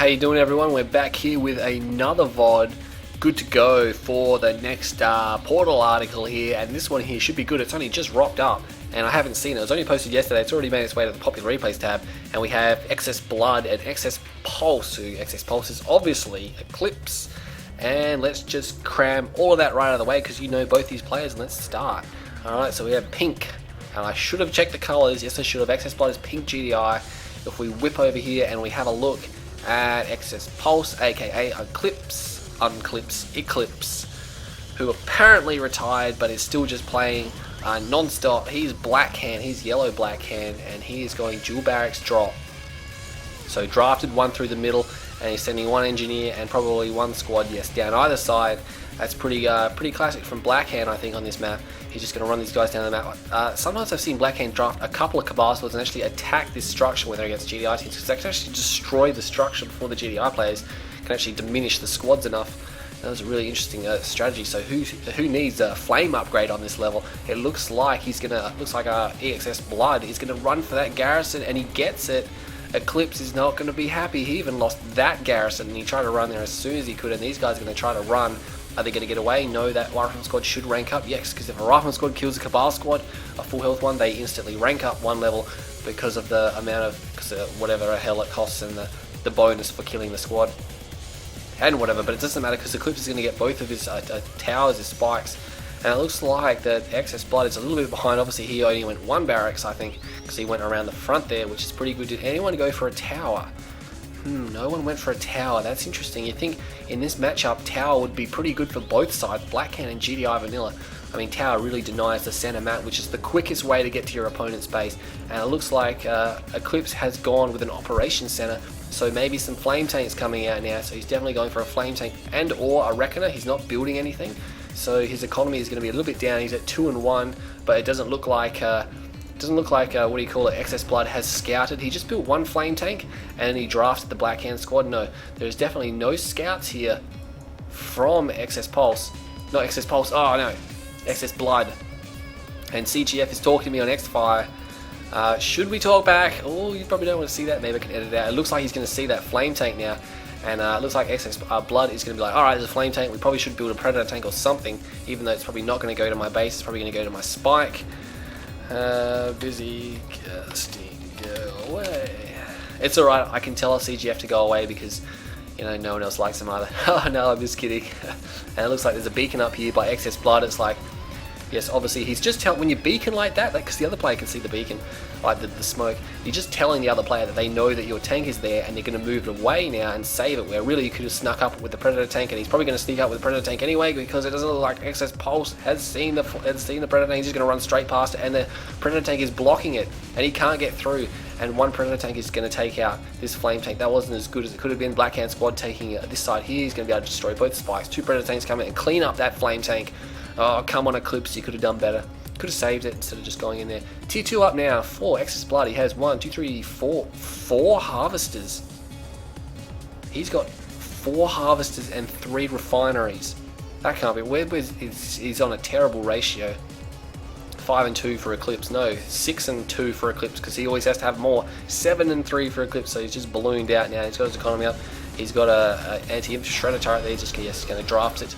how you doing, everyone? We're back here with another VOD. Good to go for the next portal article here, and this one here should be good. It's only just rocked up, and I haven't seen it. It was only posted yesterday. It's already made its way to the popular replays tab, and we have eXs.bLoOd and eXs.Pulse. So eXs.Pulse is obviously Eclipse, and let's just cram all of that right out of the way because you know both these players, and let's start. Alright, so we have pink, and I should have checked the colors. Yes, I should have. eXs.bLoOd is pink GDI. If we whip over here and we have a look at eXs.Pulse, aka Eclipse, who apparently retired but is still just playing non-stop. He's black hand, he's yellow black hand, and he is going dual barracks drop. So drafted one through the middle, and he's sending one engineer and probably one squad, yes, down either side. That's pretty classic from Blackhand, I think, on this map. He's just going to run these guys down the map. Sometimes I've seen Blackhand draft a couple of Cabal squads and actually attack this structure when they're against GDI teams, because they can actually destroy the structure before the GDI players can actually diminish the squads enough. That was a really interesting strategy. So who needs a flame upgrade on this level? It looks like eXs.bLoOd is gonna run for that garrison, and he gets it. Eclipse is not going to be happy. He even lost that garrison, and he tried to run there as soon as he could, and these guys are going to try to run. Are they going to get away? No, that Rifleman squad should rank up. Yes, because if a Rifleman squad kills a Cabal squad, a full health one, they instantly rank up one level because of the amount of whatever the hell it costs and the bonus for killing the squad and whatever. But it doesn't matter because Eclipse is going to get both of his towers, his spikes. And it looks like that eXs.bLoOd is a little bit behind. Obviously, he only went one barracks, I think, because he went around the front there, which is pretty good. Did anyone go for a tower? No one went for a tower. That's interesting. You think in this matchup, tower would be pretty good for both sides, Blackhand and GDI Vanilla. I mean, tower really denies the center map, which is the quickest way to get to your opponent's base. And it looks like Eclipse has gone with an operation center. So maybe some flame tanks coming out now. So he's definitely going for a flame tank and or a reckoner. He's not building anything. So his economy is going to be a little bit down. He's at 2 and 1, but it doesn't look like what do you call it? eXs.bLoOd has scouted. He just built one flame tank and he drafted the Blackhand squad. No, there's definitely no scouts here from eXs.Pulse. Not eXs.Pulse. Oh no, eXs.bLoOd. And CGF is talking to me on Xfire. Should we talk back? Oh, you probably don't want to see that. Maybe I can edit it out. It looks like he's going to see that flame tank now. And it looks like eXs.bLoOd is going to be like, alright, there's a flame tank, we probably should build a predator tank or something, even though it's probably not going to go to my base, it's probably going to go to my spike. Busy casting, go away. It's alright, I can tell CGF to go away because, you know, no one else likes him either. Oh no, I'm just kidding. And it looks like there's a beacon up here by eXs.bLoOd. It's like, yes, obviously he's just telling, when you beacon like that, because the other player can see the beacon, like the smoke, you're just telling the other player that they know that your tank is there and they're going to move it away now and save it, where really you could have snuck up with the Predator tank, and he's probably going to sneak up with the Predator tank anyway because it doesn't look like eXs.Pulse has seen the Predator tank. He's just going to run straight past it, and the Predator tank is blocking it and he can't get through, and one Predator tank is going to take out this flame tank. That wasn't as good as it could have been. Blackhand squad taking this side here, he's going to be able to destroy both spikes. Two Predator tanks come in and clean up that flame tank. Oh, come on, Eclipse, you could have done better. Could have saved it instead of just going in there. Tier 2 up now for eXs.bLoOd. He has 4 harvesters. He's got 4 harvesters and 3 refineries. That can't be. He's on a terrible ratio. 5 and 2 for Eclipse. No, 6 and 2 for Eclipse, because he always has to have more. 7 and 3 for Eclipse, so he's just ballooned out now. He's got his economy up. He's got a anti-infantry shredder turret there. He's just going to draft it.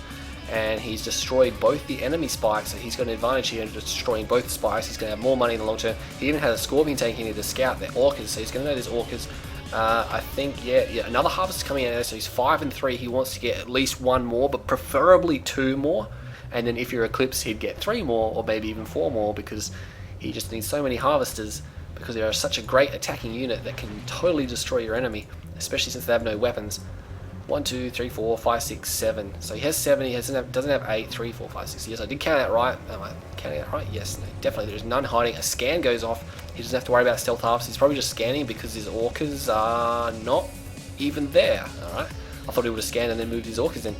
And he's destroyed both the enemy spikes, so he's got an advantage here in destroying both the spikes. He's going to have more money in the long term. He even has a Scorpion tank in here to scout their orcas, so he's going to know there's orcas. I think, yeah, another harvest is coming out there, so he's 5 and 3. He wants to get at least 1 more, but preferably 2 more. And then if you're Eclipse, he'd get 3 more, or maybe even 4 more, because he just needs so many harvesters, because they are such a great attacking unit that can totally destroy your enemy, especially since they have no weapons. 1, 2, 3, 4, 5, 6, 7. So he has 7, he doesn't have 8, 3, 4, 5, 6. Yes, I did count that right. Am I counting that right? Yes, no, definitely. There's none hiding. A scan goes off. He doesn't have to worry about stealth harvest. He's probably just scanning because his orcas are not even there. Alright. I thought he would have scanned and then moved his orcas in.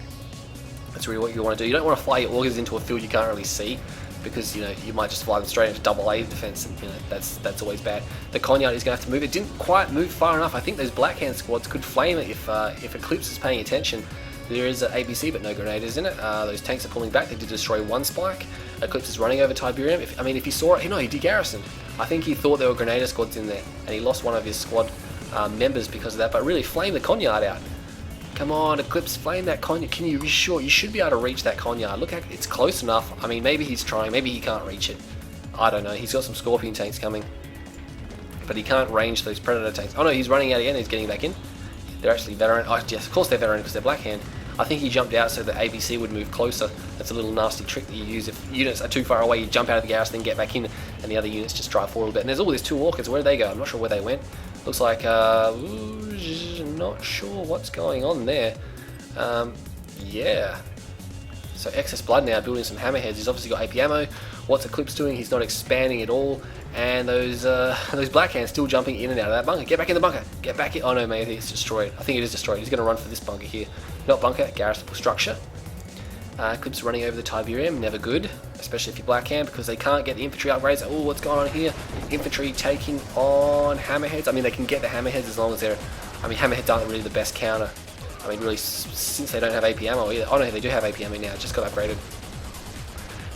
That's really what you want to do. You don't want to fly your orcas into a field you can't really see, because you know you might just fly them straight into double A defense, and you know that's always bad. The Conyard is going to have to move. It didn't quite move far enough. I think those Blackhand squads could flame it if Eclipse is paying attention. There is an ABC but no grenaders in it. Those tanks are pulling back. They did destroy 1 spike. Eclipse is running over Tiberium. If he saw it, no, he degarrisoned. I think he thought there were grenader squads in there, and he lost one of his squad members because of that, but really flame the Conyard out. Come on, Eclipse, flame that Conyard. Can you be sure? You should be able to reach that Conyard. Look, it's close enough. I mean, maybe he's trying, maybe he can't reach it. I don't know. He's got some Scorpion tanks coming, but he can't range those Predator tanks. Oh no, he's running out again. He's getting back in. They're actually veteran. Oh yes, of course they're veteran because they're Blackhand. I think he jumped out so the ABC would move closer. That's a little nasty trick that you use. If units are too far away, you jump out of the garrison, then get back in, and the other units just drive forward a bit. And there's all these 2 Orcas. Where did they go? I'm not sure where they went. Looks like, not sure what's going on there. Yeah. So eXs.bLoOd now building some hammerheads. He's obviously got AP ammo. What's Eclipse doing? He's not expanding at all. And those Blackhands still jumping in and out of that bunker. Get back in the bunker. Get back in. Oh no, maybe it's destroyed. I think it is destroyed. He's going to run for this bunker here. Not bunker, garrison structure. Eclipse running over the Tiberium. Never good, especially if you're Blackhand, because they can't get the infantry upgrades. Oh, what's going on here? Infantry taking on hammerheads. I mean, they can get the hammerheads as long as they're... I mean, hammerheads aren't really the best counter. I mean, really, since they don't have AP ammo either. Oh no, they do have AP ammo now. Just got upgraded.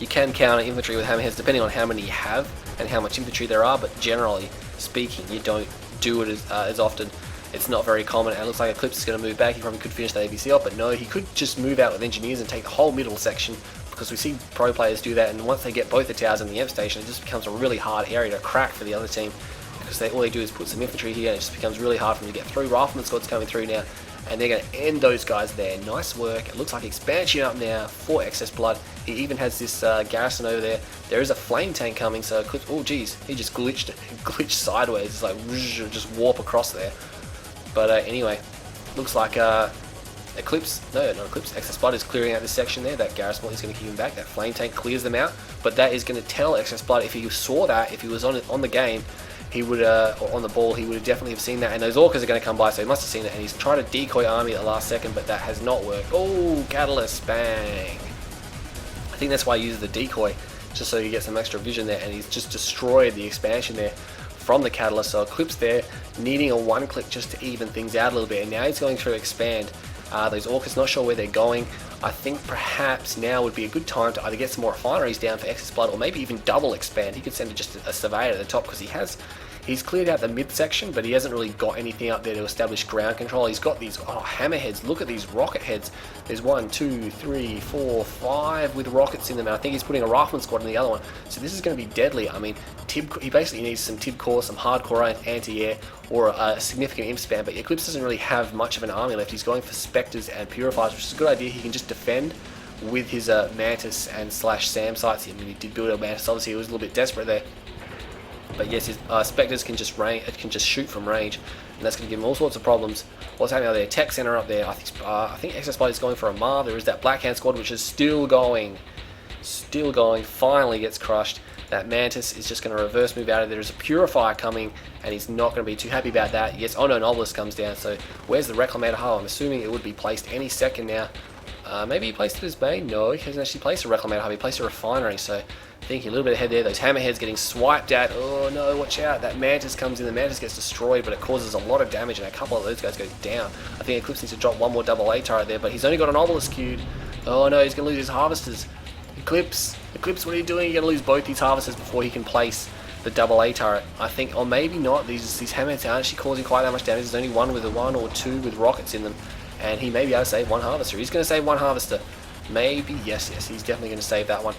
You can counter infantry with hammerheads depending on how many you have and how much infantry there are, but generally speaking, you don't do it as often. It's not very common, and it looks like Eclipse is going to move back. He probably could finish the ABC off, but no, he could just move out with engineers and take the whole middle section, because we see pro players do that, and once they get both the towers and the amp station, it just becomes a really hard area to crack for the other team, because all they do is put some infantry here, and it just becomes really hard for them to get through. Rifleman squad's coming through now, and they're going to end those guys there. Nice work. It looks like expansion up now for eXs.bLoOd. He even has this garrison over there. There is a flame tank coming, so Eclipse, oh geez, he just glitched sideways. It's like just warp across there. But anyway, looks like Eclipse, no, not Eclipse, eXs.bLoOd is clearing out this section there. That garrison is going to keep him back. That flame tank clears them out, but that is going to tell eXs.bLoOd, if he saw that, if he was on the game, he would, or on the ball, he would definitely have seen that, and those Orcas are going to come by, so he must have seen it, and he's tried to decoy army at the last second, but that has not worked. Oh, Catalyst, bang. I think that's why he uses the decoy, just so you get some extra vision there, and he's just destroyed the expansion there from the Catalyst. So Eclipse there, needing a 1-click just to even things out a little bit, and now he's going through expand. Those Orcas, not sure where they're going. I think perhaps now would be a good time to either get some more refineries down for eXs.bLoOd, or maybe even double expand. He could send just a surveyor to the top, because he's cleared out the mid section, but he hasn't really got anything up there to establish ground control. He's got these hammerheads. Look at these rocket heads. There's 1, 2, 3, 4, 5 with rockets in them, and I think he's putting a rifleman squad in the other one. So this is going to be deadly. I mean, he basically needs some TIB core, some hardcore anti-air, or a significant imp spam, but Eclipse doesn't really have much of an army left. He's going for Spectres and Purifiers, which is a good idea. He can just defend with his Mantis and / SAM sights. I mean, he did build a Mantis, obviously he was a little bit desperate there. But yes, his Spectres can just shoot from range, and that's going to give him all sorts of problems. What's happening out there? Tech Center up there. I think eXs.bLoOd is going for a Mar. There is that Blackhand squad, which is still going. Finally gets crushed. That Mantis is just going to reverse move out of there. There's a Purifier coming, and he's not going to be too happy about that. Yes, oh no, an Obelisk comes down. So where's the Reclamator hull? I'm assuming it would be placed any second now. Maybe he placed it as main. No, he hasn't actually placed a Reclamator hub. He placed a refinery. So thinking a little bit ahead there. Those hammerheads getting swiped at. Oh no, watch out. That Mantis comes in. The Mantis gets destroyed, but it causes a lot of damage, and a couple of those guys go down. I think Eclipse needs to drop one more AA turret there, but he's only got an Obelisk queued. Oh no, he's going to lose his Harvesters. Eclipse, what are you doing? You're going to lose both these Harvesters before he can place the AA turret. I think, or maybe not. These hammerheads aren't actually causing quite that much damage. There's only one or two with rockets in them, and he may be able to save one Harvester. He's going to save one Harvester. Maybe, yes, he's definitely going to save that one.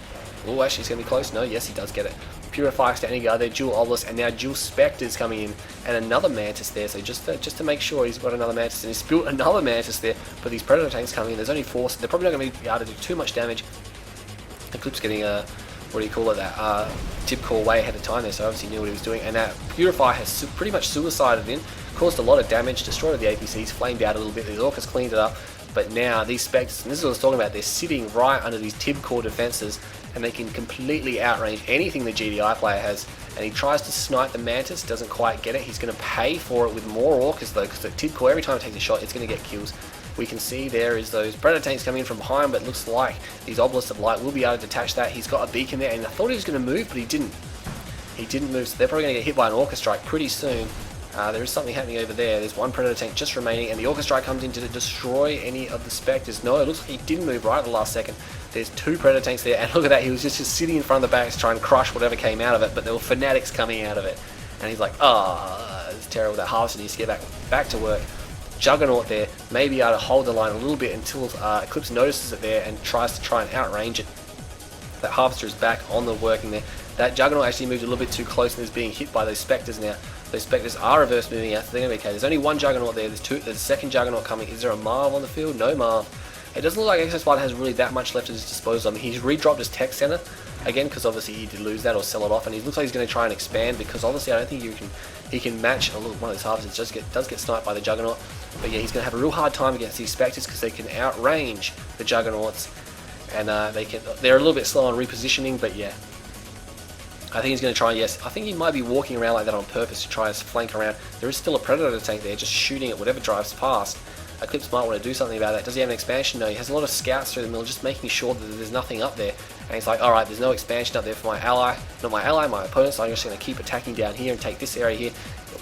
Oh, actually, he's going to be close. No, yes, he does get it. Purifier standing guard there, dual Obelisk, and now dual Spectres coming in, and another Mantis there. So just to make sure he's got another Mantis, and he's built another Mantis there. But these Predator tanks coming in, there's only 4, so they're probably not going to be able to do too much damage. Eclipse getting what do you call it, that tip core way ahead of time there, so obviously he knew what he was doing, and that Purifier has pretty much suicided in, caused a lot of damage, destroyed the APCs, flamed out a little bit, the Orcas cleaned it up, but now these Spectres, and this is what I was talking about, they're sitting right under these tib core defenses, and they can completely outrange anything the GDI player has, and he tries to snipe the Mantis, doesn't quite get it. He's going to pay for it with more Orcas though, because the tib core, every time it takes a shot, it's going to get kills. We can see there is those Predator tanks coming in from behind, but it looks like these Obelisks of Light will be able to detach that. He's got a beacon there, and I thought he was going to move, but he didn't. He didn't move, so they're probably going to get hit by an Orca Strike pretty soon. There is something happening over there. There's one Predator tank just remaining, and the Orca Strike comes in to destroy any of the Spectres. No, it looks like he didn't move right at the last second. There's 2 Predator tanks there, and look at that, he was just sitting in front of the barracks trying to crush whatever came out of it, but there were Fanatics coming out of it. And he's like, It's terrible. That Harvester needs to get back to work. Juggernaut there, maybe able to hold the line a little bit until Eclipse notices it there and tries to outrange it. That Harvester is back on the working there. That Juggernaut actually moved a little bit too close and is being hit by those Spectres now. Those Spectres are reverse moving out, so they're going to be okay. There's only one Juggernaut there, there's a second Juggernaut coming. Is there a Marv on the field? No Marv. It doesn't look like eXs.Pulse has really that much left at his disposal. I mean, he's redropped his Tech Center again, because obviously he did lose that or sell it off, and he looks like he's going to try and expand, because obviously I don't think he can match one of those Harvesters. Does get sniped by the Juggernaut, but yeah, he's going to have a real hard time against these Spectres because they can outrange the Juggernauts, and they're a little bit slow on repositioning, but yeah. I think he's going to try, yes, I think he might be walking around like that on purpose to try to flank around. There is still a Predator tank there, just shooting at whatever drives past. Eclipse might want to do something about that. Does he have an expansion? No, he has a lot of scouts through the middle, just making sure that there's nothing up there. And he's like, alright, there's no expansion up there for my ally, not my ally, my opponent, so I'm just going to keep attacking down here and take this area here.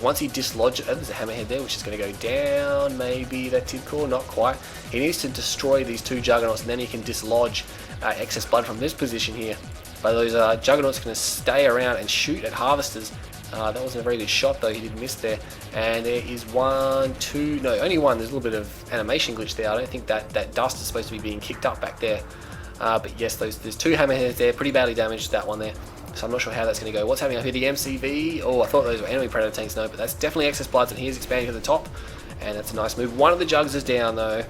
Once he dislodges, there's a Hammerhead there, which is going to go down, maybe that did call, not quite. He needs to destroy these two Juggernauts, and then he can dislodge eXs.Blood from this position here. But those Juggernauts are going to stay around and shoot at Harvesters. That wasn't a very good shot though, he did miss there. And there is one, two, no, only one. There's a little bit of animation glitch there. I don't think that dust is supposed to be being kicked up back there. But yes, there's two Hammerheads there, pretty badly damaged, that one there. So I'm not sure how that's going to go. What's happening up here? The MCV? Oh, I thought those were enemy Predator tanks. No, but that's definitely eXs.Bloods, and he is expanding to the top. And that's a nice move. One of the Jugs is down though.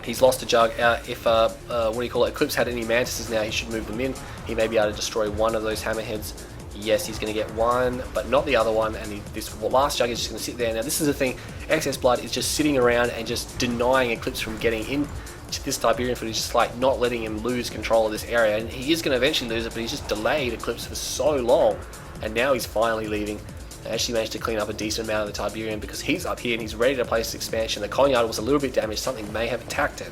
He's lost a Jug. Eclipse had any Mantises now, he should move them in. He may be able to destroy one of those Hammerheads. Yes, he's going to get one, but not the other one, and this last Jug is just going to sit there. Now this is the thing, eXs.Blood is just sitting around and just denying Eclipse from getting in to this Tiberian footage, just like not letting him lose control of this area, and he is going to eventually lose it, but he's just delayed Eclipse for so long, and now he's finally leaving. I actually managed to clean up a decent amount of the Tiberian because he's up here and he's ready to place his expansion. The Conyard was a little bit damaged, something may have attacked it.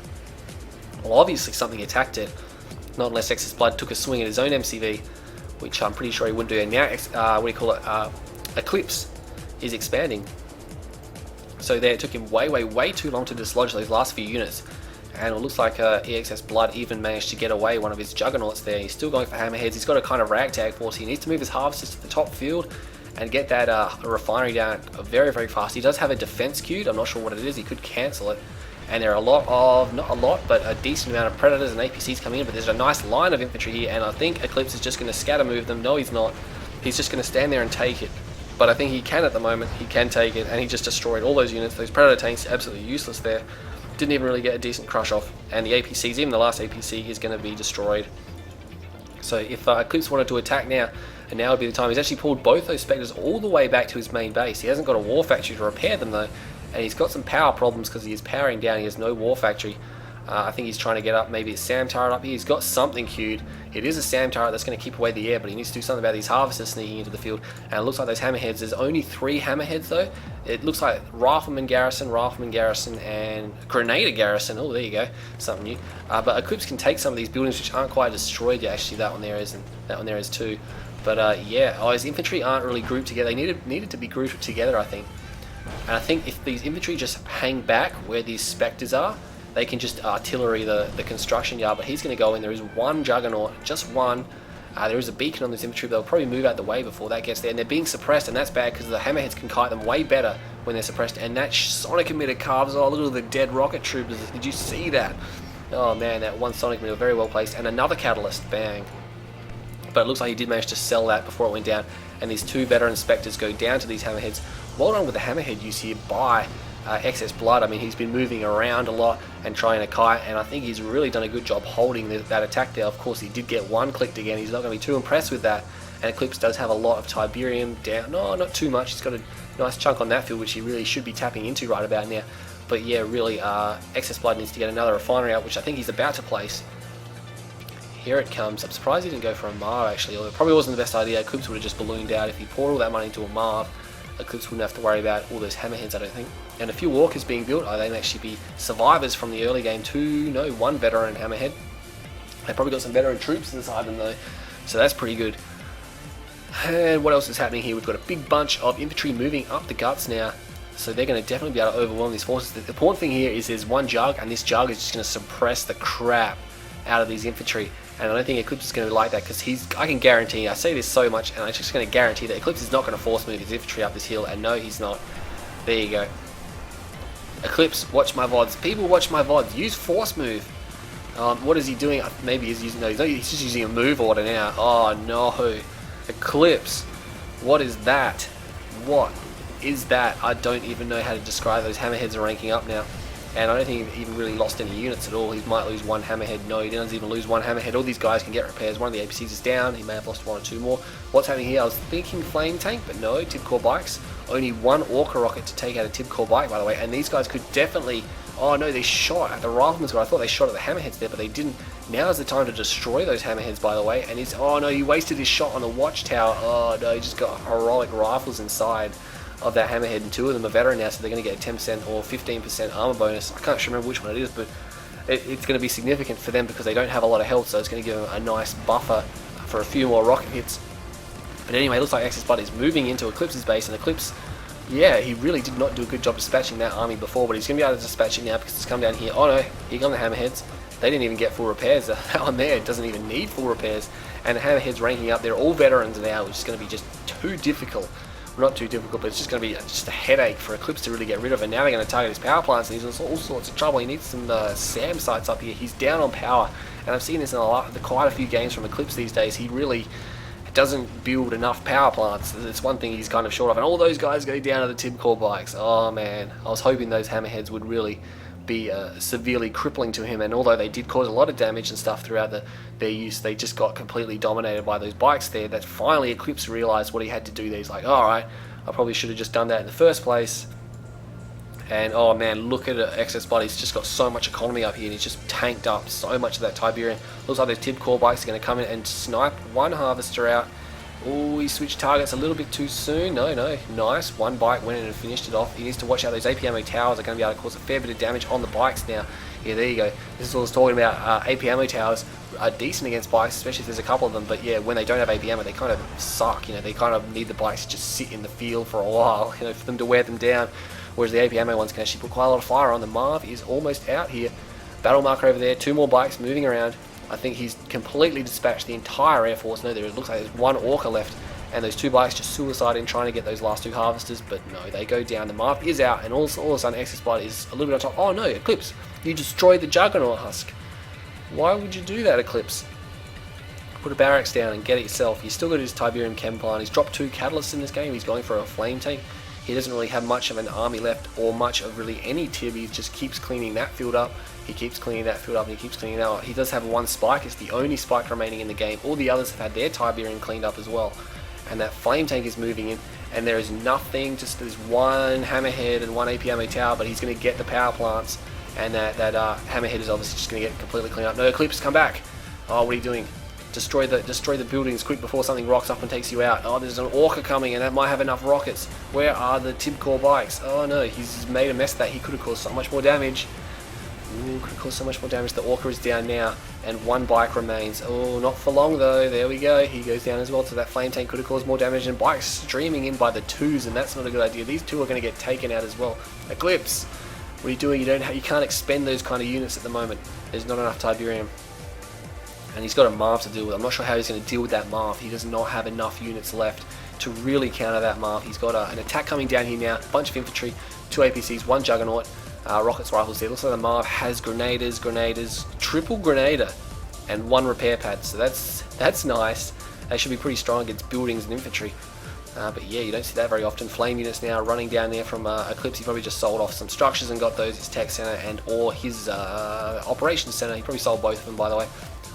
Well, obviously something attacked it, not unless eXs.Blood took a swing at his own MCV, which I'm pretty sure he wouldn't do. And now, Eclipse is expanding. So there, it took him way too long to dislodge those last few units. And it looks like eXs.Blood even managed to get away one of his Juggernauts there. He's still going for Hammerheads. He's got a kind of ragtag force. He needs to move his Harvesters to the top field and get that refinery down very fast. He does have a defense queued. I'm not sure what it is. He could cancel it. And there are not a lot, but a decent amount of Predators and APCs coming in. But there's a nice line of infantry here, and I think Eclipse is just going to scatter move them. No, he's not. He's just going to stand there and take it. But I think he can at the moment. He can take it, and he just destroyed all those units. Those Predator tanks, absolutely useless there. Didn't even really get a decent crush off. And the APCs, even the last APC, is going to be destroyed. So if Eclipse wanted to attack now, and now would be the time. He's actually pulled both those Spectres all the way back to his main base. He hasn't got a war factory to repair them though, and he's got some power problems because he is powering down. He has no war factory. I think he's trying to get up maybe a SAM turret up here. He's got something queued. It is a SAM turret that's going to keep away the air, but he needs to do something about these Harvesters sneaking into the field. And it looks like those Hammerheads, there's only 3 Hammerheads though. It looks like Rifleman Garrison, and Grenadier Garrison. Oh, there you go, something new. But Eclipse can take some of these buildings which aren't quite destroyed yet. Actually, that one there is, and that one there is too. But yeah, his infantry aren't really grouped together. They needed to be grouped together, I think. And I think if these infantry just hang back where these Spectres are, they can just artillery the construction yard. But he's going to go in. There is one Juggernaut, just one. There is a beacon on this infantry, but they'll probably move out the way before that gets there. And they're being suppressed, and that's bad because the Hammerheads can kite them way better when they're suppressed. And that Sonic emitter carves, oh, look at the dead rocket troopers. Did you see that? Oh man, that one Sonic emitter, very well placed. And another Catalyst, bang. But it looks like he did manage to sell that before it went down. And these 2 veteran Spectres go down to these Hammerheads. Well done with the Hammerhead use here by eXs.Blood. I mean, he's been moving around a lot and trying to kite, and I think he's really done a good job holding that attack there. Of course, he did get one clicked again. He's not going to be too impressed with that. And Eclipse does have a lot of Tiberium down. No, not too much. He's got a nice chunk on that field, which he really should be tapping into right about now. But yeah, really, eXs.Blood needs to get another refinery out, which I think he's about to place. Here it comes. I'm surprised he didn't go for a Marv, actually. Although it probably wasn't the best idea. Eclipse would have just ballooned out. If he poured all that money into a Marv, Eclipse wouldn't have to worry about all those Hammerheads, I don't think. And a few Walkers being built. They may actually be survivors from the early game too. No, 1 veteran Hammerhead. They probably got some veteran troops inside them though, so that's pretty good. And what else is happening here? We've got a big bunch of infantry moving up the guts now. So they're going to definitely be able to overwhelm these forces. The important thing here is there's one Jug, and this Jug is just going to suppress the crap out of these infantry. And I don't think Eclipse is going to be like that, because I can guarantee, I say this so much, and I'm just going to guarantee that Eclipse is not going to force move his infantry up this hill, and no, he's not. There you go. Eclipse, watch my VODs. People watch my VODs. Use force move. What is he doing? Maybe he's using, no, he's just using a move order now. Oh no. Eclipse. What is that? What is that? I don't even know how to describe those hammerheads are ranking up now. And I don't think he even really lost any units at all. He might lose one hammerhead. No, he doesn't even lose one hammerhead. All these guys can get repairs. One of the APCs is down. He may have lost one or two more. What's happening here? I was thinking flame tank, but no. Tibcore bikes. Only one Orca rocket to take out a Tibcore bike, by the way. And these guys could definitely... Oh no, they shot at the rifleman's guy. I thought they shot at the hammerheads there, but they didn't. Now is the time to destroy those hammerheads, by the way. And he's... Oh no, he wasted his shot on the watchtower. Oh no, he just got heroic rifles inside of that hammerhead, and two of them are veteran now, so they're going to get a 10% or 15% armor bonus. I can't remember which one it is, but it's going to be significant for them because they don't have a lot of health, so it's going to give them a nice buffer for a few more rocket hits. But anyway, it looks like eXs.Pulse is moving into Eclipse's base, and Eclipse, yeah, he really did not do a good job dispatching that army before, but he's going to be able to dispatch it now because it's come down here. Oh no, here come the hammerheads. They didn't even get full repairs. That one there doesn't even need full repairs, and the hammerheads ranking up. They're all veterans now, which is going to be just too difficult. Not too difficult, but it's just going to be just a headache for Eclipse to really get rid of. And now they're going to target his power plants, and he's in all sorts of trouble. He needs some SAM sites up here. He's down on power, and I've seen this in quite a few games from Eclipse these days. He really doesn't build enough power plants. It's one thing he's kind of short of, and all those guys go down to the Tibcore bikes. Oh man, I was hoping those hammerheads would really be severely crippling to him, and although they did cause a lot of damage and stuff throughout their use, they just got completely dominated by those bikes there. That finally Eclipse realized what he had to do there. He's like, alright, I probably should have just done that in the first place. And oh man, look at eXs.Pulse. He's just got so much economy up here, and he's just tanked up so much of that Tiberium. Looks like those Tibcore bikes are going to come in and snipe one harvester out. Oh, he switched targets a little bit too soon. No, nice. One bike went in and finished it off. He needs to watch out. Those APMO towers are going to be able to cause a fair bit of damage on the bikes now. Yeah, there you go. This is what I was talking about. APMO towers are decent against bikes, especially if there's a couple of them. But yeah, when they don't have APMO, they kind of suck. You know, they kind of need the bikes to just sit in the field for a while, you know, for them to wear them down. Whereas the APMO ones can actually put quite a lot of fire on. The Marv is almost out here. Battle marker over there. Two more bikes moving around. I think he's completely dispatched the entire Air Force. No, it looks like there's one Orca left, and those two bikes just suicide in trying to get those last two harvesters, but no, they go down. The Marv is out, and all of a sudden eXs.Pulse is a little bit on top. Oh no, Eclipse, you destroyed the Juggernaut husk. Why would you do that, Eclipse? Put a barracks down and get it yourself. He's still got his Tiberium chem plant. He's dropped 2 catalysts in this game. He's going for a flame tank. He doesn't really have much of an army left, or much of really any tib. He just keeps cleaning that field up. He keeps cleaning that field up, and he keeps cleaning it out. He does have one spike. It's the only spike remaining in the game. All the others have had their Tiberium cleaned up as well. And that flame tank is moving in, and there is nothing, just there's one hammerhead and one APMO tower, but he's going to get the power plants, and that hammerhead is obviously just going to get completely cleaned up. No, Eclipse, come back. Oh, what are you doing? Destroy the buildings quick before something rocks up and takes you out. Oh, there's an Orca coming, and that might have enough rockets. Where are the Tibcore bikes? Oh no, he's made a mess of that. He could have caused so much more damage. Ooh, could have caused so much more damage. The Orca is down now, and one bike remains. Oh, not for long though. There we go. He goes down as well. So that flame tank could have caused more damage, and bikes streaming in by the 2s, and that's not a good idea. These 2 are going to get taken out as well. Eclipse, what are you doing? You can't expend those kind of units at the moment. There's not enough Tiberium. And he's got a Marv to deal with. I'm not sure how he's going to deal with that Marv. He does not have enough units left to really counter that Marv. He's got an attack coming down here now. A bunch of infantry, 2 APCs, 1 Juggernaut, rockets, rifles there. Looks like the Marv has grenaders, triple grenader, and 1 repair pad. So that's nice. They should be pretty strong against buildings and infantry. But yeah, you don't see that very often. Flame units now running down there from Eclipse. He probably just sold off some structures and got those, his tech center and or his operations center. He probably sold both of them, by the way.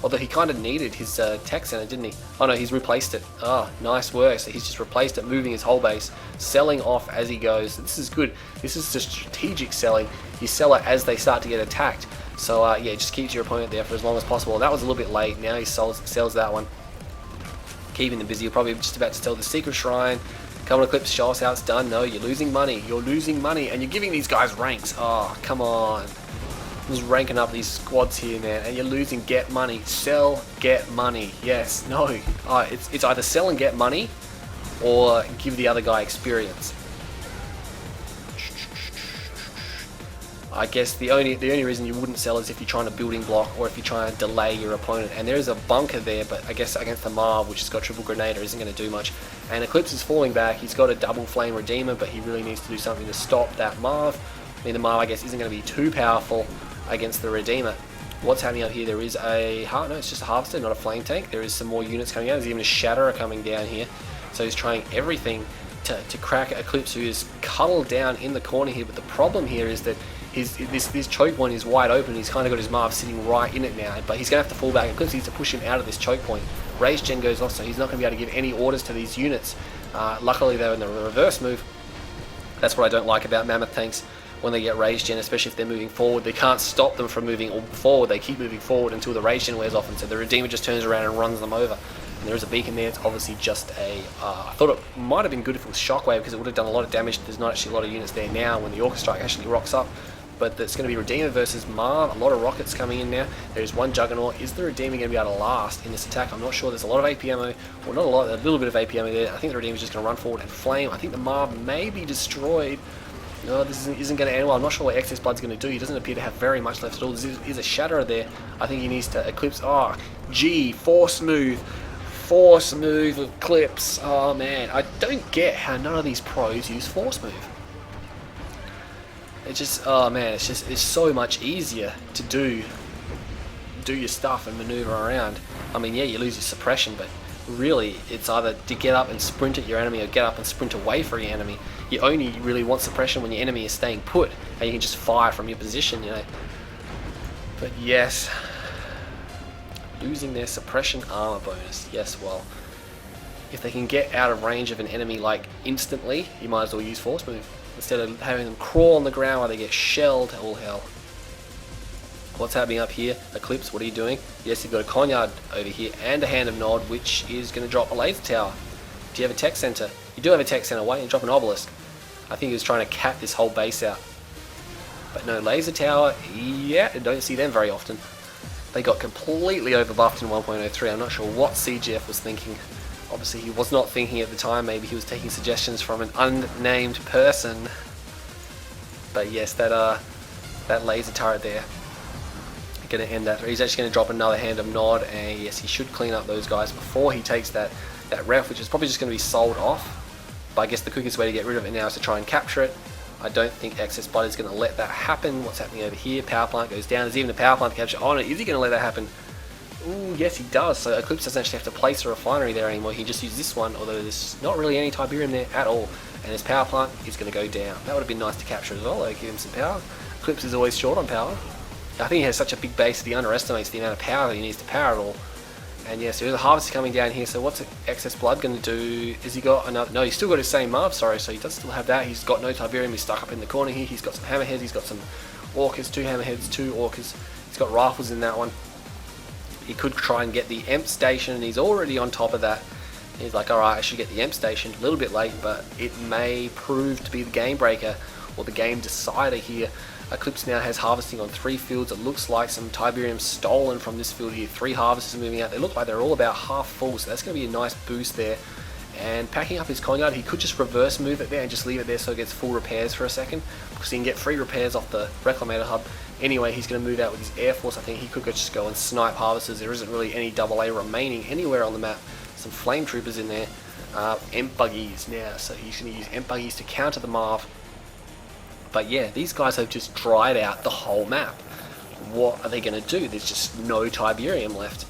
Although he kind of needed his tech center, didn't he? Oh no, he's replaced it. Ah, nice work. So he's just replaced it, moving his whole base, selling off as he goes. This is good. This is the strategic selling. You sell it as they start to get attacked. So yeah, just keeps your opponent there for as long as possible. That was a little bit late. Now he sells that one. Keeping them busy. You're probably just about to tell the secret shrine. Come on, Eclipse, show us how it's done. No, you're losing money. You're losing money, and you're giving these guys ranks. Oh, come on. Just ranking up these squads here, man, and you're losing. Get money. Sell, get money. Yes, no. It's either sell and get money, or give the other guy experience. I guess the only reason you wouldn't sell is if you're trying to building block or if you're trying to delay your opponent. And there is a bunker there, but I guess against the Marv, which has got triple Grenader, isn't going to do much. And Eclipse is falling back. He's got a double Flame Redeemer, but he really needs to do something to stop that Marv. I mean, the Marv, I guess, isn't going to be too powerful against the Redeemer. What's happening up here? There is a no, it's just a Harvester, not a Flame Tank. There is some more units coming out. There's even a Shatterer coming down here. So he's trying everything to crack Eclipse, who is cuddled down in the corner here. But the problem here is that this choke point is wide open. He's kind of got his Marv sitting right in it now, but he's going to have to fall back. Eclipse needs to push him out of this choke point. Rage Gen goes off, so he's not going to be able to give any orders to these units. Luckily, they're in the reverse move. That's what I don't like about Mammoth tanks. When they get Rage Gen, especially if they're moving forward, they can't stop them from moving forward. They keep moving forward until the Rage Gen wears off, and so the Redeemer just turns around and runs them over. And there is a beacon there. It's obviously just a... I thought it might have been good if it was Shockwave, because it would have done a lot of damage. There's not actually a lot of units there now when the Orca Strike actually rocks up. But it's going to be Redeemer versus Marv. A lot of rockets coming in now. There's one Juggernaut. Is the Redeemer going to be able to last in this attack? I'm not sure. There's a lot of AP ammo. Well, not a lot. A little bit of AP ammo there. I think the Redeemer's just going to run forward and flame. I think the Marv may be destroyed. No, this isn't going to end well. I'm not sure what eXs.Blood's going to do. He doesn't appear to have very much left at all. There is a Shatterer there. I think he needs to Eclipse. Oh, gee, Force Move. Force Move Eclipse. Oh, man. I don't get how none of these pros use Force Move. It's just, oh, man, it's so much easier to do your stuff and maneuver around. I mean, yeah, you lose your suppression, but really, it's either to get up and sprint at your enemy or get up and sprint away from your enemy. You only really want suppression when your enemy is staying put, and you can just fire from your position, you know. But yes, losing their suppression armor bonus. Yes, well, if they can get out of range of an enemy like instantly, you might as well use Force Move instead of having them crawl on the ground while they get shelled. All hell. What's happening up here? Eclipse, what are you doing? Yes, you've got a Conyard over here and a Hand of Nod, which is going to drop a laser tower. Do you have a tech center? You do have a tech center. Why don't you drop an obelisk? I think he was trying to cap this whole base out. But no, laser tower, yeah, I don't see them very often. They got completely overbuffed in 1.03. I'm not sure what CGF was thinking. Obviously, he was not thinking at the time. Maybe he was taking suggestions from an unnamed person. But yes, that laser turret there, going to end that. He's actually going to drop another Hand of Nod, and yes, he should clean up those guys before he takes that ref, which is probably just going to be sold off. But I guess the quickest way to get rid of it now is to try and capture it. I don't think eXs.Blood is going to let that happen. What's happening over here? Power plant goes down. There's even a power plant to capture on it. Is he going to let that happen? Ooh, yes, he does. So Eclipse doesn't actually have to place a refinery there anymore. He just uses this one, although there's not really any Tiberium there at all. And his power plant is going to go down. That would have been nice to capture as well, though, give him some power. Eclipse is always short on power. I think he has such a big base that he underestimates the amount of power that he needs to power it all. And yes, there's a Harvester coming down here, so what's eXs.Blood going to do? Has he got another? No, he's still got his same Marv, sorry, so he does still have that. He's got no Tiberium, he's stuck up in the corner here. He's got some Hammerheads, he's got some Orcas, 2 Hammerheads, 2 Orcas. He's got rifles in that one. He could try and get the EMP station, and he's already on top of that. He's like, alright, I should get the EMP station. A little bit late, but it may prove to be the game breaker, or the game decider here. Eclipse now has harvesting on 3 fields. It looks like some Tiberium stolen from this field here. 3 harvesters moving out. They look like they're all about half full, so that's going to be a nice boost there. And packing up his Conyard, he could just reverse move it there and just leave it there so it gets full repairs for a second, because he can get free repairs off the Reclamator hub. Anyway, he's going to move out with his Air Force. I think he could just go and snipe harvesters. There isn't really any AA remaining anywhere on the map. Some Flame Troopers in there. EMP buggies now, so he's going to use EMP buggies to counter the Marv. But yeah, these guys have just dried out the whole map. What are they going to do? There's just no Tiberium left.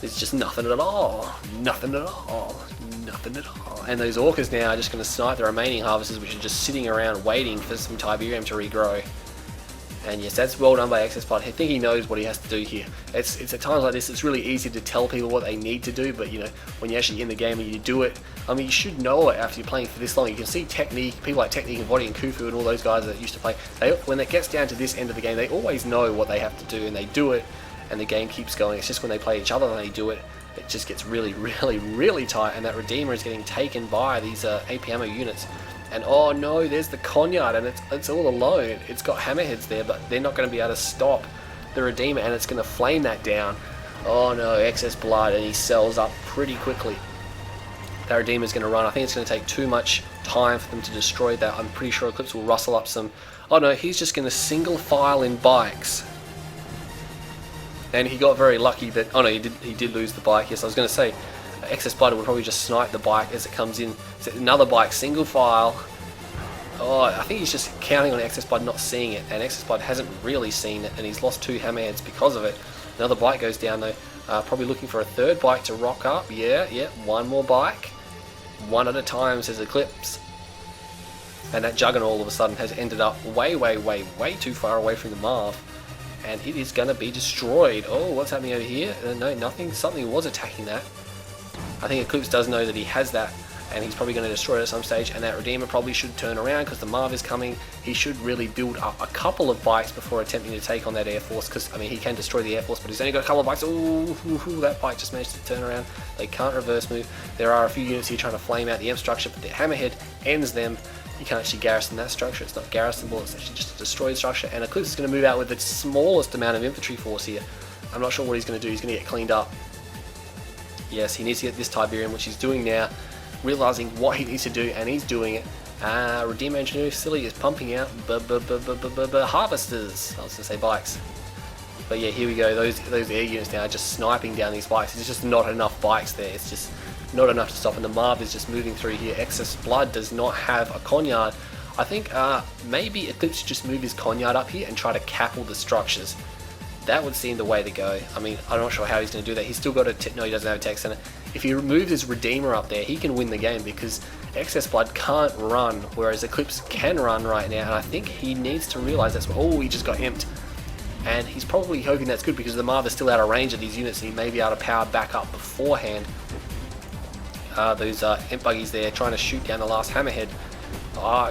There's just nothing at all. Nothing at all. Nothing at all. And those Orcas now are just going to snipe the remaining harvesters, which are just sitting around waiting for some Tiberium to regrow. And yes, that's well done by eXs.Pulse. I think he knows what he has to do here. It's at times like this, it's really easy to tell people what they need to do, but you know, when you're actually in the game and you do it, I mean, you should know it after you're playing for this long. You can see Technique, people like Technique and Body and Kufu and all those guys that used to play, when it gets down to this end of the game, they always know what they have to do, and they do it, and the game keeps going. It's just when they play each other and they do it, it just gets really, really, really tight, and that Redeemer is getting taken by these AP ammo units. And oh no, there's the Conyard, and it's all alone. It's got Hammerheads there, but they're not going to be able to stop the Redeemer, and it's going to flame that down. Oh no, eXs.Blood, and he sells up pretty quickly. that Redeemer's going to run. I think it's going to take too much time for them to destroy that. I'm pretty sure Eclipse will rustle up some... Oh no, he's just going to single file in bikes. And he got very lucky that... Oh no, he did lose the bike. Yes, I was going to say, eXs.bLoOd would probably just snipe the bike as it comes in. So another bike, single file. Oh, I think he's just counting on eXs.bLoOd not seeing it. And eXs.bLoOd hasn't really seen it. And he's lost 2 hammerheads because of it. Another bike goes down though. Probably looking for a third bike to rock up. Yeah, one more bike. One at a time, says Eclipse. And that Juggernaut all of a sudden has ended up way too far away from the Marv. And it is going to be destroyed. Oh, what's happening over here? No, nothing. Something was attacking that. I think Eclipse does know that he has that, and he's probably going to destroy it at some stage, and that Redeemer probably should turn around because the Marv is coming. He should really build up a couple of bikes before attempting to take on that Air Force, because, I mean, he can destroy the Air Force, but he's only got a couple of bikes. Ooh, that bike just managed to turn around. They can't reverse move. There are a few units here trying to flame out the M structure, but the Hammerhead ends them. You can't actually garrison that structure. It's not garrisonable, it's actually just a destroyed structure, and Eclipse is going to move out with the smallest amount of infantry force here. I'm not sure what he's going to do. He's going to get cleaned up. Yes, he needs to get this Tiberium, which he's doing now, realizing what he needs to do, and he's doing it. Redeemer Engineering Facility is pumping out harvesters. I was going to say bikes. But yeah, here we go. Those air units now are just sniping down these bikes. There's just not enough bikes there. It's just not enough to stop, and the Marv is just moving through here. eXs.bLoOd does not have a Conyard. I think maybe Eclipse should just move his Conyard up here and try to cap all the structures. That would seem the way to go. I mean, I'm not sure how he's going to do that. He's still got a... No, he doesn't have a tech center. If he removes his Redeemer up there, he can win the game because eXs.bLoOd can't run, whereas Eclipse can run right now, and I think he needs to realize that's... Oh, he just got imped. And he's probably hoping that's good because the Marv is still out of range of these units and he may be able to power back up beforehand. Those imp buggies there trying to shoot down the last Hammerhead.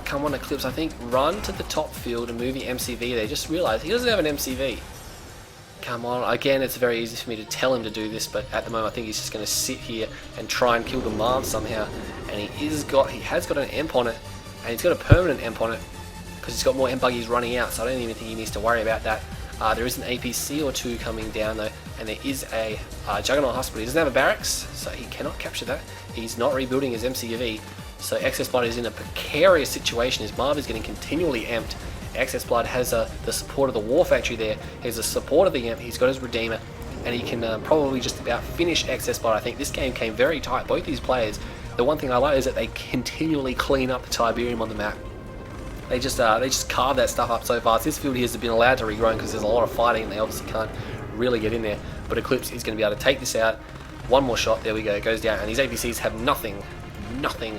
Come on Eclipse, I think run to the top field and move your MCV there. Just realize he doesn't have an MCV. Come on, again, it's very easy for me to tell him to do this, but at the moment I think he's just going to sit here and try and kill the Marv somehow. And he has got an Emp on it, and he's got a permanent Emp on it because he's got more Emp buggies running out, so I don't even think he needs to worry about that. There is an APC or 2 coming down though, and there is a Juggernaut Hospital. He doesn't have a barracks, so he cannot capture that. He's not rebuilding his MCV, so eXs.bLoOd is in a precarious situation. His Marv is getting continually amped. eXs.bLoOd has the support of the War Factory there. He has the support of the Amp. He's got his Redeemer, and he can probably just about finish eXs.bLoOd. I think this game came very tight. Both these players. The one thing I like is that they continually clean up the Tiberium on the map. They just carve that stuff up so fast. This field here has been allowed to regrow because there's a lot of fighting, and they obviously can't really get in there. But Eclipse is going to be able to take this out. One more shot. There we go. It goes down, and these APCs have nothing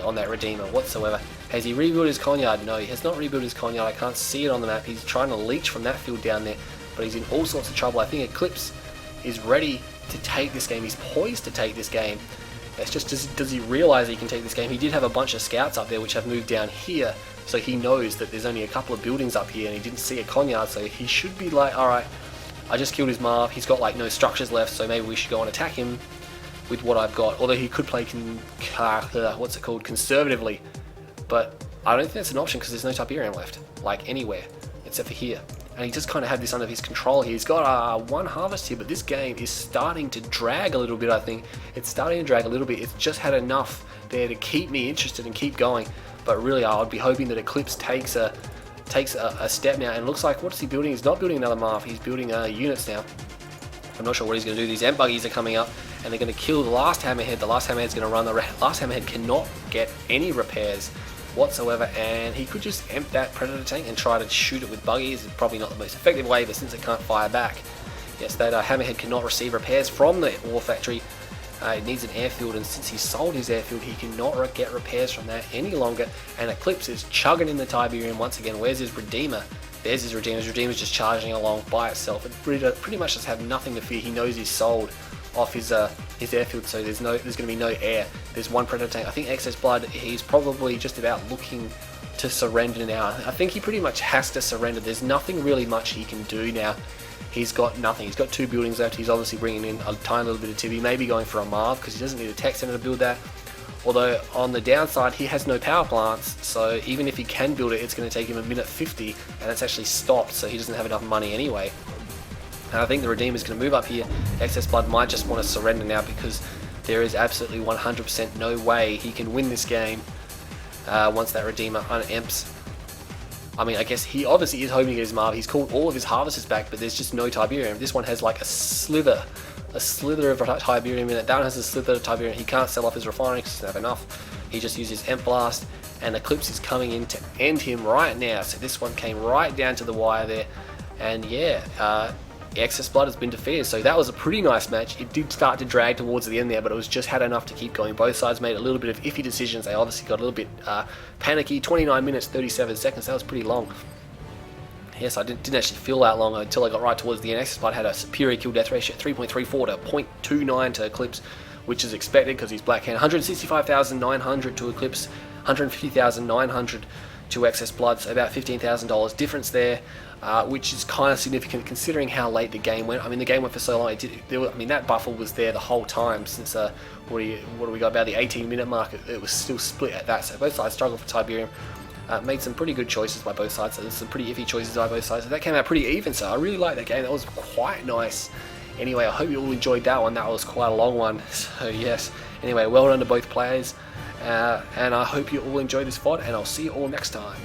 on that Redeemer whatsoever. Has he rebuilt his Conyard? No, he has not rebuilt his Conyard. I can't see it on the map. He's trying to leech from that field down there, but he's in all sorts of trouble. I think Eclipse is ready to take this game. He's poised to take this game. It's just, does he realize he can take this game? He did have a bunch of scouts up there which have moved down here, so he knows that there's only a couple of buildings up here, and he didn't see a Conyard, so he should be like, alright, I just killed his Marv. He's got like no structures left, so maybe we should go and attack him with what I've got. Although he could play conservatively, but I don't think that's an option because there's no Tiberium left, like anywhere except for here. And he just kind of had this under his control here. He's got one harvest here, but this game is starting to drag a little bit. I think it's starting to drag a little bit. It's just had enough there to keep me interested and keep going. But really, I would be hoping that Eclipse takes a step now. And it looks like, what is he building? He's not building another Marv. He's building units now. I'm not sure what he's going to do. These Amp buggies are coming up, and they're going to kill the last Hammerhead. The last Hammerhead's going to run. The last Hammerhead cannot get any repairs whatsoever, and he could just emp that Predator tank and try to shoot it with buggies. It's probably not the most effective way, but since it can't fire back, yes, that Hammerhead cannot receive repairs from the War Factory. It needs an airfield, and since he sold his airfield, he cannot get repairs from that any longer. And Eclipse is chugging in the Tiberium once again. Where's his Redeemer? There's his Redeemer. His Redeemer's just charging along by itself. It pretty much just have nothing to fear. He knows he's sold off his airfield, so there's going to be no air. There's one Predator tank. I think eXs.bLoOd, he's probably just about looking to surrender now. I think he pretty much has to surrender. There's nothing really much he can do now. He's got nothing. He's got 2 buildings left. He's obviously bringing in a tiny little bit of TV, maybe going for a Marv because he doesn't need a tech center to build that. Although on the downside, he has no power plants, so even if he can build it, it's going to take him a minute 50, and it's actually stopped, so he doesn't have enough money anyway. And I think the Redeemer's going to move up here. eXs.bLoOd might just want to surrender now because there is absolutely 100% no way he can win this game once that Redeemer unemps. I mean, I guess he obviously is hoping to get his Marv. He's called all of his harvesters back, but there's just no Tiberium. This one has like a slither of Tiberium in it. That one has a slither of Tiberium. He can't sell off his refinery because he doesn't have enough. He just uses Emp Blast, and Eclipse is coming in to end him right now. So this one came right down to the wire there. And yeah, eXs.bLoOd has been defeated, so that was a pretty nice match. It did start to drag towards the end there, but it was just had enough to keep going. Both sides made a little bit of iffy decisions. They obviously got a little bit panicky. 29 minutes 37 seconds, that was pretty long. Yes, I didn't actually feel that long until I got right towards the end. eXs.bLoOd had a superior kill death ratio, 3.34 to 0.29 to Eclipse, which is expected because he's Black Hand. 165,900 to Eclipse, 150,900 to eXs.bLoOd, so about $15,000 difference there, which is kind of significant considering how late the game went. I mean, the game went for so long. I mean, that buffer was there the whole time since what do we got, about the 18-minute mark? It was still split at that. So both sides struggled for Tiberium. Made some pretty good choices by both sides. So there's some pretty iffy choices by both sides. So that came out pretty even. So I really like that game. That was quite nice. Anyway, I hope you all enjoyed that one. That was quite a long one. So yes. Anyway, well done to both players. And I hope you all enjoy this VOD, and I'll see you all next time.